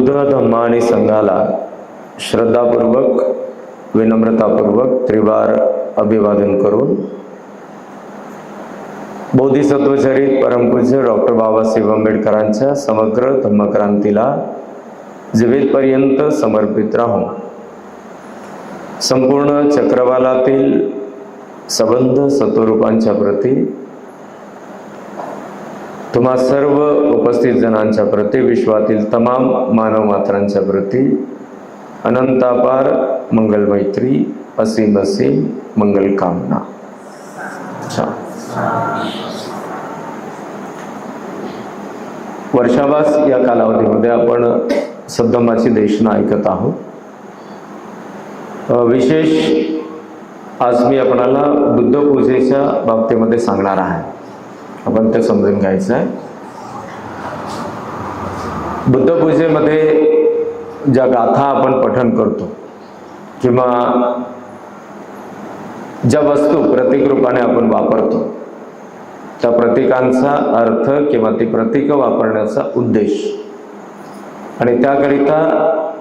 बुद्ध धम्म आणि संघाला श्रद्धापूर्वक विनम्रतापूर्वक त्रिवार अभिवादन करून बोधिसत्वचरित परमपूज्य डॉक्टर बाबासाहेब आंबेडकरांच्या समग्र धम्मक्रांतीला जीवितपर्यंत समर्पित राहून संपूर्ण चक्रवालातील सबंध सत्वरूपांच्या प्रती, तुम्हा सर्व उपस्थित जणांच्या प्रती, विश्वातील तमाम मानव मात्रांच्या प्रती अनंतापार मंगल मैत्री, असीम असीम मंगल कामना. वर्षावास या कालावधीमध्ये आपण सद्धम्माची देशना ऐकत आहोत. विशेष आज मी आपणाला बुद्ध पूजेच्या बाबतीमध्ये सांगणार आहे. आपण ते समजून घ्यायचं आहे. बुद्ध पूजेमध्ये ज्या गाथा आपण पठण करतो किंवा ज्या वस्तू प्रतीक रूपाने आपण वापरतो, त्या प्रतीकांचा अर्थ किंवा ती प्रतीक वापरण्याचा उद्देश आणि त्याकरिता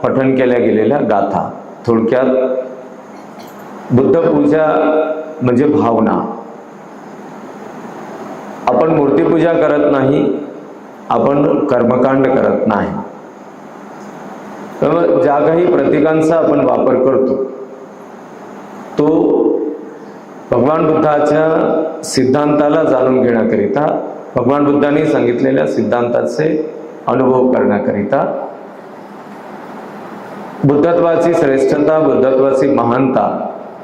पठण केल्या गेलेल्या गाथा, थोडक्यात बुद्ध पूजा म्हणजे भावना. आपण मूर्तीपूजा करत नाही, आपण कर्मकांड करत नाही. त्यामुळे ज्या काही प्रतीकांचा आपण वापर करतो तो भगवान बुद्धाच्या सिद्धांताला जाणून घेण्याकरिता, भगवान बुद्धांनी सांगितलेल्या सिद्धांताचे अनुभव करण्याकरिता, बुद्धत्वाची श्रेष्ठता, बुद्धत्वाची महानता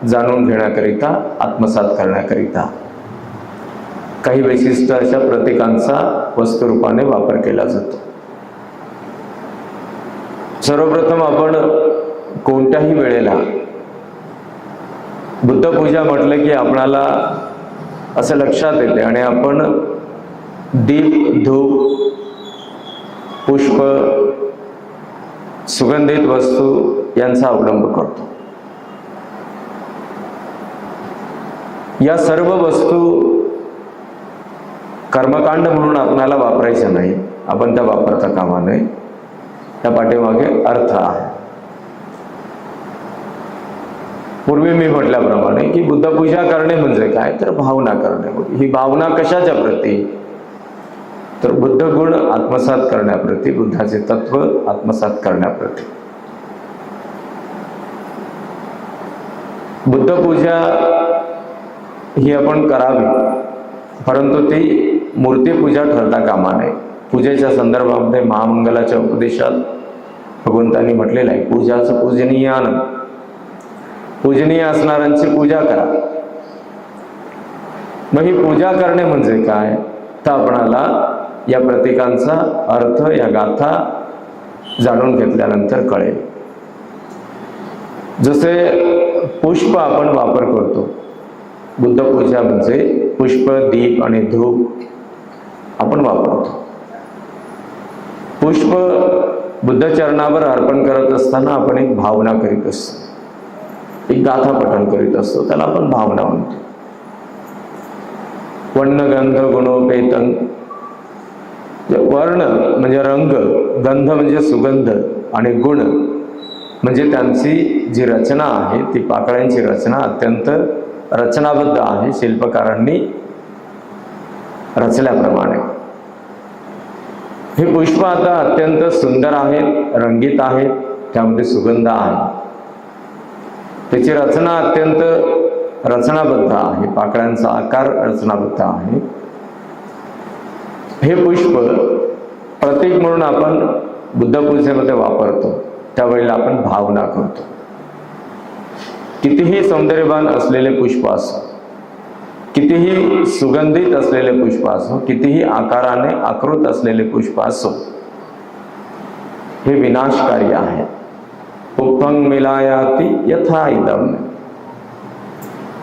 जाणून घेण्याकरिता, आत्मसात करण्याकरिता काही विशिष्ट अशा प्रतीकांचा वस्तुरूपाने वापर केला जातो. सर्वप्रथम आपण कोणत्याही वेळेला बुद्ध पूजा म्हटलं की आपणाला असं लक्षात येते आणि आपण दीप, धूप, पुष्प, सुगंधित वस्तू यांचा अवलंब करतो. या सर्व वस्तू कर्मकांड म्हणून आपल्याला वापरायच्या नाही, आपण त्या वापरता कामा नये. त्या पाठीमागे अर्थ आहे. पूर्वी मी म्हटल्याप्रमाणे की बुद्धपूजा करणे म्हणजे काय, तर भावना करणे. ही भावना कशाच्या प्रती, तर बुद्ध गुण आत्मसात करण्याप्रती, बुद्धाचे तत्व आत्मसात करण्याप्रती. बुद्धपूजा ही आपण करावी, परंतु ती मूर्तीपूजा ठरता कामा नये. पूजेच्या संदर्भामध्ये महामंगलाच्या उपदेशात भगवंतांनी म्हटलेलं आहे, पूजाचं पूजनीयान, पूजनीय असणाऱ्यांची पूजा करा. मग ही पूजा करणे म्हणजे काय, तर आपणाला या प्रतीकांचा अर्थ, या गाथा जाणून घेतल्यानंतर कळेल. जसे पुष्प आपण वापर करतो, बुद्ध पूजा म्हणजे पुष्प, दीप आणि धूप आपण वापरतो. पुष्प बुद्ध चरणावर अर्पण करत असताना आपण एक भावना करीत असतो, एक गाथा पठण करीत असतो, त्याला आपण भावना म्हणतो. वर्ण गंध गुणोपेतन, वर्ण म्हणजे रंग, गंध म्हणजे सुगंध आणि गुण म्हणजे त्यांची जी रचना आहे, ती पाकळ्यांची रचना अत्यंत रचनाबद्ध आहे, शिल्पकारांनी रचल्याप्रमाणे. हे पुष्प आता अत्यंत सुंदर आहेत, रंगीत आहेत, त्यामध्ये सुगंध आहे, त्याची रचना अत्यंत रचनाबद्ध आहे, पाकळ्यांचा आकार रचनाबद्ध आहे. हे पुष्प प्रतीक म्हणून आपण बुद्धपूजेमध्ये वापरतो, त्यावेळेला आपण भावना करतो. कितीही सौंदर्यवान असलेले पुष्प असो, कितीही सुगंधित असलेले पुष्प असो, कितीही आकाराने आकृत असलेले पुष्प असो, हे विनाशकारी आहे. पुष्पं मिलायाति यथा इदम.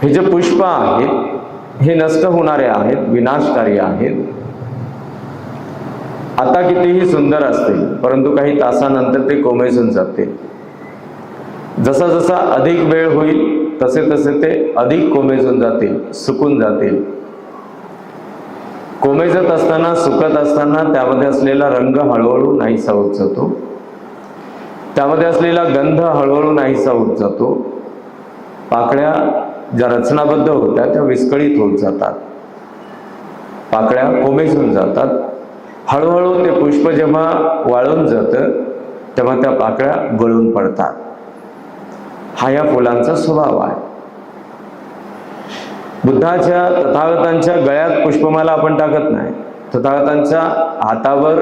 हे जे पुष्प आहेत हे नष्ट होणारे आहेत, विनाशकारी आहेत. आता कितीही सुंदर असतील, परंतु काही तासानंतर ते कोमेजून जाते. जसा जसा अधिक वेळ होईल तसे तसे ते अधिक कोमेजून जातील, सुकून जातील. कोमेजत असताना, सुकत असताना त्यामध्ये असलेला रंग हळूहळू नाहीसा होत जातो त्यामध्ये असलेला गंध हळूहळू नाहीसा होत जातो. पाकळ्या ज्या रचनाबद्ध होत्या त्या विस्कळीत होत जातात, पाकळ्या कोमेजून जातात. हळूहळू ते पुष्प जेव्हा वाळून जातं तेव्हा त्या पाकळ्या गळून पडतात. हा या फुलांचा स्वभाव आहे. बुद्धाच्या तथागतांच्या गळ्यात पुष्पमाला आपण टाकत नाही, तथागतांच्या हातावर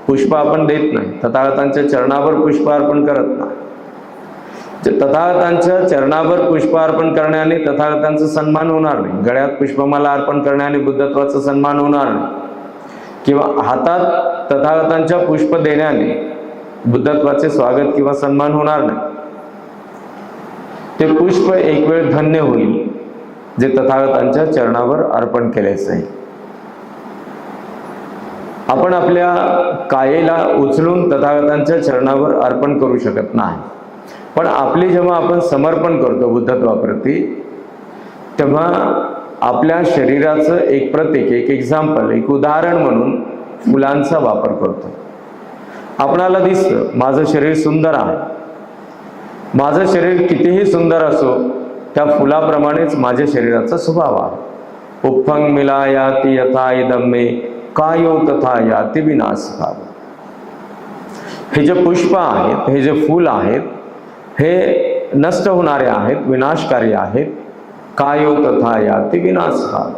पुष्प आपण देत नाही, तथागतांच्या चरणावर पुष्प अर्पण करत नाही. तथागतांच्या चरणावर पुष्प अर्पण करण्याने तथागतांचा सन्मान होणार नाही, गळ्यात पुष्पमाला अर्पण करण्याने बुद्धत्वाचा सन्मान होणार नाही, किंवा हातात तथागतांच्या पुष्प देण्याने बुद्धत्वाचे स्वागत किंवा सन्मान होणार नाही. ते पुष्प एक वेळ धन्य होईल जे तथागतांच्या चरणावर अर्पण केले जाईल. आपण आपल्या कायेला उचलून तथागतांच्या चरणावर अर्पण करू शकत नाही, पण आपली जेव्हा आपण समर्पण करतो बुद्धत्वाप्रती तेव्हा आपल्या शरीराचं एक प्रतीक, एक एक्झाम्पल, एक उदाहरण म्हणून फुलांचा वापर करतो. आपणाला दिसतं माझं शरीर सुंदर आहे, माझं शरीर कितीही सुंदर असो त्या फुलाप्रमाणेच माझ्या शरीराचा स्वभाव आहे. उपंग मिला याती यथा इदम मे कायो तथा याती विनाश भाव. हे जे पुष्प आहेत, हे जे फूल आहेत, हे नष्ट होणारे आहेत, विनाशकारी आहेत. कायो तथा याती विनाश भाव.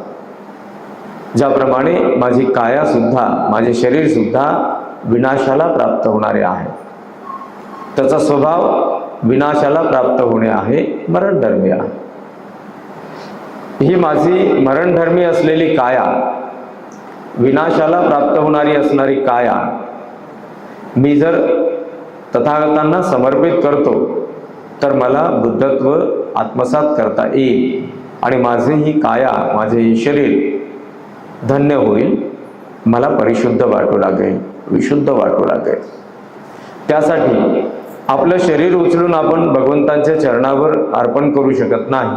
ज्याप्रमाणे माझी काया सुद्धा, माझे शरीर सुद्धा विनाशाला प्राप्त होणारे आहे. त्याचा स्वभाव विनाशाला प्राप्त होणे आहे, मरणधर्मी आहे. ही माझी मरणधर्मी असलेली काया, विनाशाला प्राप्त होणारी असणारी काया मी जर तथागतांना समर्पित करतो तर मला बुद्धत्व आत्मसात करता येईल आणि माझे ही काया, माझे ही शरीर धन्य होईल, मला परिशुद्ध वाटू लागेल, विशुद्ध वाटू लागेल. त्यासाठी आपलं शरीर उचलून आपण भगवंतांच्या चरणावर अर्पण करू शकत नाही,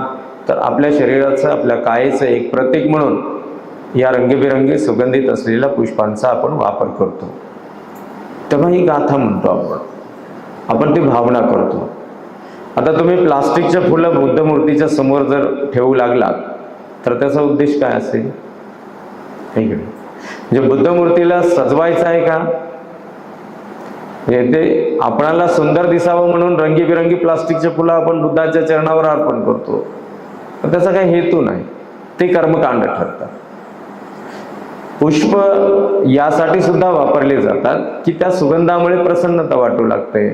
तर आपल्या शरीराचं, आपल्या कायेचं एक प्रतीक म्हणून या रंगीबेरंगी सुगंधित असलेल्या पुष्पांचा आपण वापर करतो. तेव्हा ही गाथा म्हणतो आपण ती भावना करतो. आता तुम्ही प्लास्टिकच्या फुलं बुद्ध मूर्तीच्या समोर जर ठेवू लागलात तर त्याचा उद्देश काय असेल? म्हणजे बुद्ध मूर्तीला सजवायचं आहे का? ते आपणाला सुंदर दिसावं म्हणून रंगीबिरंगी प्लास्टिकच्या फुलं आपण बुद्धाच्या चरणावर अर्पण करतो, पण त्याचा काही हेतू नाही. ते कर्मकांड ठरतात. पुष्प यासाठी सुद्धा वापरले जातात की त्या सुगंधामुळे प्रसन्नता वाटू लागते,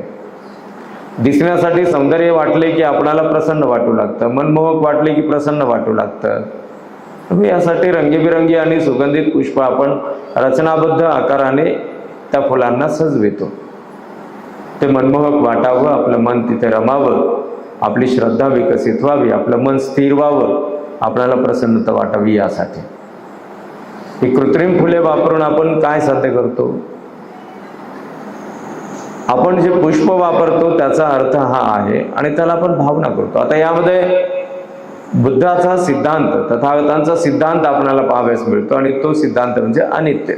दिसण्यासाठी सौंदर्य वाटले की आपणाला प्रसन्न वाटू लागतं, मनमोहक वाटले की प्रसन्न वाटू लागतं. यासाठी रंगीबिरंगी आणि सुगंधित पुष्प आपण रचनाबद्ध आकाराने त्या फुलांना सजवितो. ते मनमोहक वाटावं, आपलं मन तिथे रमावं, आपली श्रद्धा विकसित व्हावी, आपलं मन स्थिर व्हावं, आपल्याला प्रसन्नता वाटावी यासाठी. ही कृत्रिम फुले वापरून आपण काय साध्य करतो? आपण जे पुष्प वापरतो त्याचा अर्थ हा आहे आणि त्याला आपण भावना करतो. आता यामध्ये बुद्धाचा सिद्धांत, तथागतांचा सिद्धांत आपल्याला पाहावयास मिळतो आणि तो सिद्धांत म्हणजे अनित्य.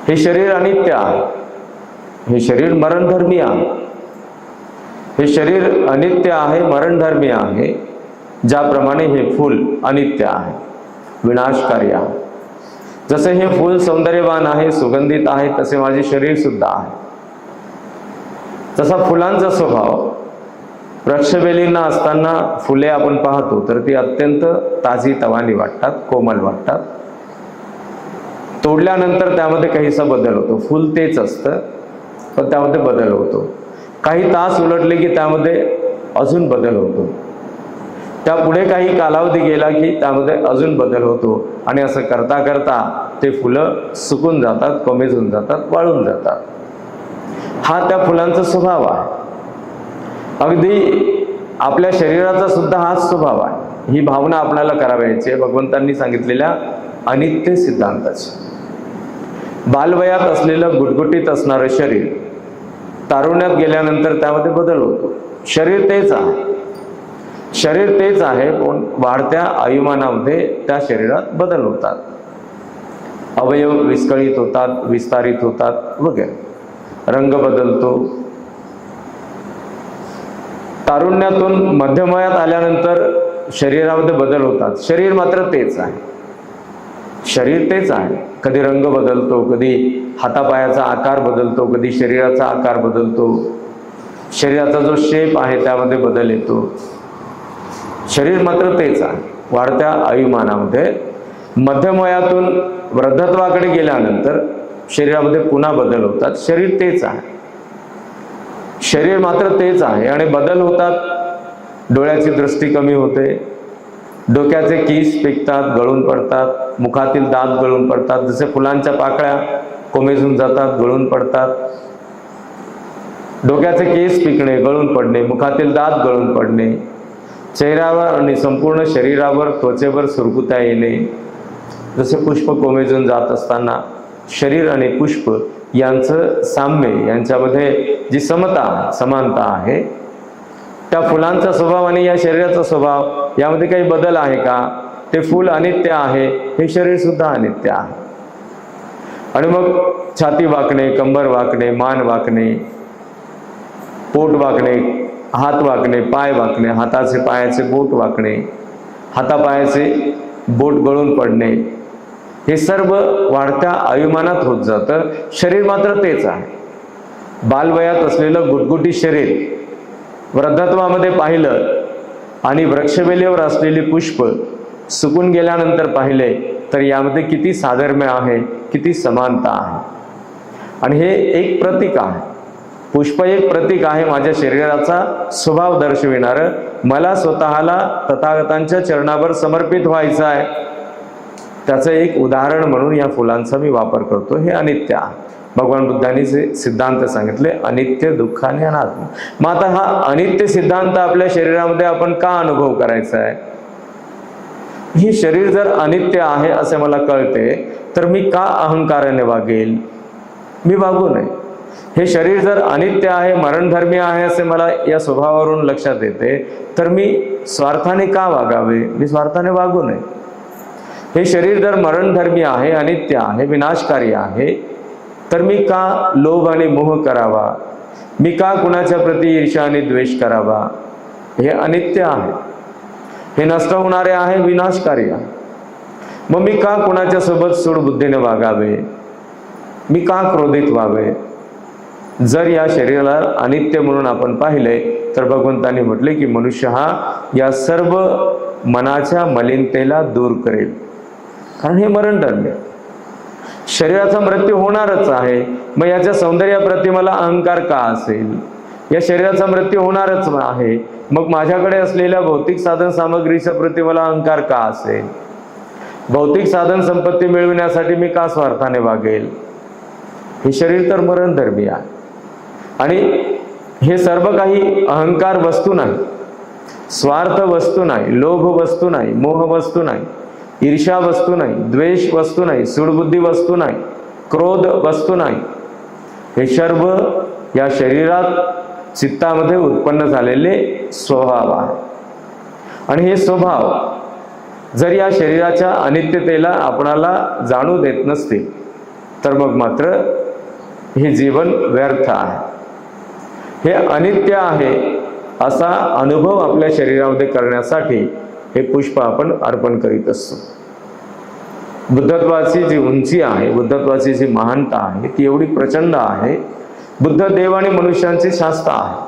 हे शरीर अनित्य आहे, हे शरीर मरणधर्मी आहे. हे शरीर अनित्य आहे, मरणधर्मी आहे. ज्याप्रमाणे हे फूल अनित्य आहे, विनाशकारी आहे. जसे हे फूल सौंदर्यवान आहे, सुगंधित आहे, तसे माझे शरीर सुद्धा आहे. तसा फुलांचा स्वभाव, वृक्षवेलींना असताना फुले आपण पाहतो तर ती अत्यंत ताजी तवानी वाटतात, कोमल वाटतात. तोडल्यानंतर त्यामध्ये काहीसा बदल होतो. फुल तेच असतं पण त्यामध्ये बदल होतो. काही तास उलटले की त्यामध्ये अजून बदल होतो. त्यापुढे काही कालावधी गेला की त्यामध्ये अजून बदल होतो आणि असं करता करता ते फुलं सुकून जातात, कोमेजून जातात, वाळून जातात. हा त्या फुलांचा स्वभाव आहे. अगदी आपल्या शरीराचा सुद्धा हाच स्वभाव आहे. ही भावना आपल्याला करावयाची आहे भगवंतांनी सांगितलेल्या अनित्य सिद्धांताची. बालवयात असलेलं गुटगुटीत असणारं शरीर तारुण्यात गेल्यानंतर त्यामध्ये बदल होतो. शरीर तेच आहे, शरीर तेच आहे, पण वाढत्या आयुमानामध्ये त्या शरीरात बदल होतात. अवयव विस्कळीत होतात, विस्तारित होतात वगैरे. रंग बदलतो. तारुण्यातून मध्यमवयात आल्यानंतर शरीरामध्ये बदल होतात. शरीर मात्र तेच आहे. शरीर तेच आहे. कधी रंग बदलतो, कधी हातापायाचा आकार बदलतो, कधी शरीराचा आकार बदलतो. शरीराचा जो शेप आहे त्यामध्ये बदल येतो. शरीर मात्र तेच आहे. वाढत्या आयुमानामध्ये मध्यमवयातून वृद्धत्वाकडे गेल्यानंतर शरीरामध्ये पुन्हा बदल होतात. शरीर तेच आहे. शरीर मात्र तेच आहे आणि बदल होतात. डोळ्याची दृष्टी कमी होते, डोक्याचे केस पिकतात, गळून पडतात, मुखातील दात गळून पडतात, जसे फुलांच्या पाकळ्या कोमेजून जातात, गळून पडतात. डोक्याचे केस पिकणे, गळून पडणे, मुखातील दात गळून पडणे, चेहऱ्यावर आणि संपूर्ण शरीरावर त्वचेवर सुरकुत्या येणे. जसे पुष्प कोमेजून जात असताना शरीर आणि पुष्प यांचं साम्य, यांच्यामध्ये जी समता समानता आहे, त्या फुलांचा स्वभाव आणि या शरीराचा स्वभाव यामध्ये काही बदल आहे का? ते फूल अनित्य आहे, हे शरीर सुद्धा अनित्य आहे. आणि मग छाती वाकणे, कंबर वाकणे, मान वाकणे, पोट वाकणे, हात वाकणे, पाय वाकणे, हाताचे पायाचे बोट वाकणे, हातापायाचे बोट गळून पडणे, हे सर्व वाढत्या आयुमानात होत जातं. शरीर मात्र तेच आहे. बालवयात असलेलं गुटगुटी शरीर वृद्धत्वामध्ये पाहिलं आणि वृक्षवेलीवर असलेली पुष्प सुकून गेल्यानंतर पाहिले तर यामध्ये किती साधर्म्य आहे, किती समानता आहे. आणि हे एक प्रतीक आहे. पुष्प एक प्रतीक आहे माझ्या शरीराचा स्वभाव दर्शविणारं. मला स्वतःला तथागतांच्या चरणावर समर्पित व्हायचं आहे, त्याचं एक उदाहरण म्हणून या फुलांचा मी वापर करतो. हे अनित्य आहे. भगवान बुद्धांनी सिद्धांत सांगितले, अनित्य, दुःख आणि अनात्म. मग आता हा अनित्य सिद्धांत आपल्या शरीरामध्ये आपण का अनुभव करायचा आहे? ही शरीर जर अनित्य आहे असे मला कळते तर मी का अहंकाराने वागेल? मी वागू नये. हे शरीर जर अनित्य आहे, मरणधर्मी आहे असे मला या स्वभावावरून लक्षात येते तर मी स्वार्थाने का वागावे? मी स्वार्थाने वागू नये. हे शरीर जर मरणधर्मी आहे, अनित्य आहे, विनाशकारी आहे तर मी का लोभ आणि मोह करावा? मी का कुणाच्या प्रती ईर्ष्या आणि द्वेष करावा? हे अनित्य आहे, हे नष्ट होणारे आहे, विनाशकारी आहे. मग मी का कुणाच्या सोबत सूडबुद्धीने वागावे? मी का क्रोधित व्हावे? जर या शरीराला अनित्य म्हणून आपण पाहिले तर भगवंतांनी म्हटले की मनुष्य हा या सर्व मनाच्या मलिनतेला दूर करेल. कारण हे मरणधर्मी. शरीराचा मृत्यू होणारच आहे. मग याच्या सौंदर्याप्रती मला अहंकार का असेल? या शरीराचा मृत्यू होणारच आहे, मग माझ्याकडे असलेल्या भौतिक साधन सामग्रीच्या प्रती मला अहंकार का असेल? भौतिक साधन संपत्ती मिळविण्यासाठी मी का स्वार्थाने वागेल? हे शरीर तर मरणधर्मी आहे. आणि हे सर्व काही अहंकार वस्तू नाही, स्वार्थ वस्तू नाही, लोभ वस्तू नाही, मोह वस्तू नाही, ईर्ष्या वस्तू नाही, द्वेष वस्तू नाही, सूडबुद्धी वस्तू नाही, क्रोध वस्तू नाही. हे सर्व या शरीरात चित्तामध्ये उत्पन्न झालेले स्वभाव आहे. आणि हे स्वभाव जर या शरीराच्या अनित्यतेला आपणाला जाणू देत नसतील तर मग मात्र हे जीवन व्यर्थ आहे. हे अनित्य आहे असा अनुभव आपल्या शरीरामध्ये करण्यासाठी हे पुष्प आपण अर्पण करीत असतो. बुद्धत्वाची जी उंची आहे, बुद्धत्वाची जी महानता आहे ती एवढी प्रचंड आहे. बुद्ध देव आणि मनुष्यांचे शास्त्र आहे.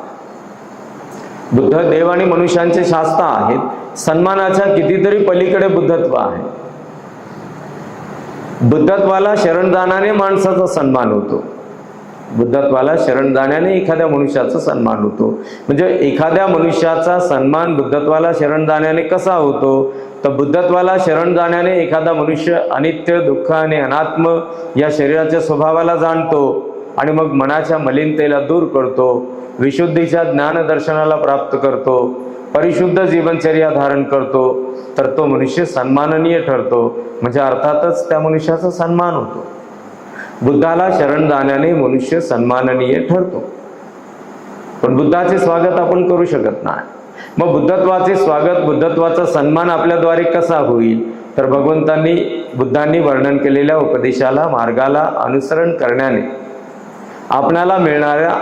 बुद्ध देव आणि मनुष्यांचे शास्त्र आहेत. सन्मानाच्या कितीतरी पलीकडे बुद्धत्व आहे. बुद्धत्वाला शरण जाण्याने माणसाचा सन्मान होतो. बुद्धत्वाला शरण जाण्याने एखाद्या मनुष्याचा सन्मान होतो. म्हणजे एखाद्या मनुष्याचा सन्मान बुद्धत्वाला शरण जाण्याने कसा होतो? तर बुद्धत्वाला शरण जाण्याने एखादा मनुष्य अनित्य, दुःख आणि अनात्म या शरीराच्या स्वभावाला जाणतो आणि मग मनाच्या मलिनतेला दूर करतो, विशुद्धीच्या ज्ञानदर्शनाला प्राप्त करतो, परिशुद्ध जीवनचर्या धारण करतो, तर तो मनुष्य सन्माननीय ठरतो. म्हणजे अर्थातच त्या मनुष्याचा सन्मान होतो. बुद्धाला शरण जाण्याने मनुष्य सन्माननीय ठरतो. पण बुद्धाचे स्वागत आपण करू शकत नाही. मग बुद्धत्वाचे स्वागत, बुद्धत्वाचा सन्मान आपल्याद्वारे कसा होईल? तर बुद्धांनी वर्णन केलेल्या उपदेशाला, मार्गाला अनुसरण करण्याने आपणाला मिळणाऱ्या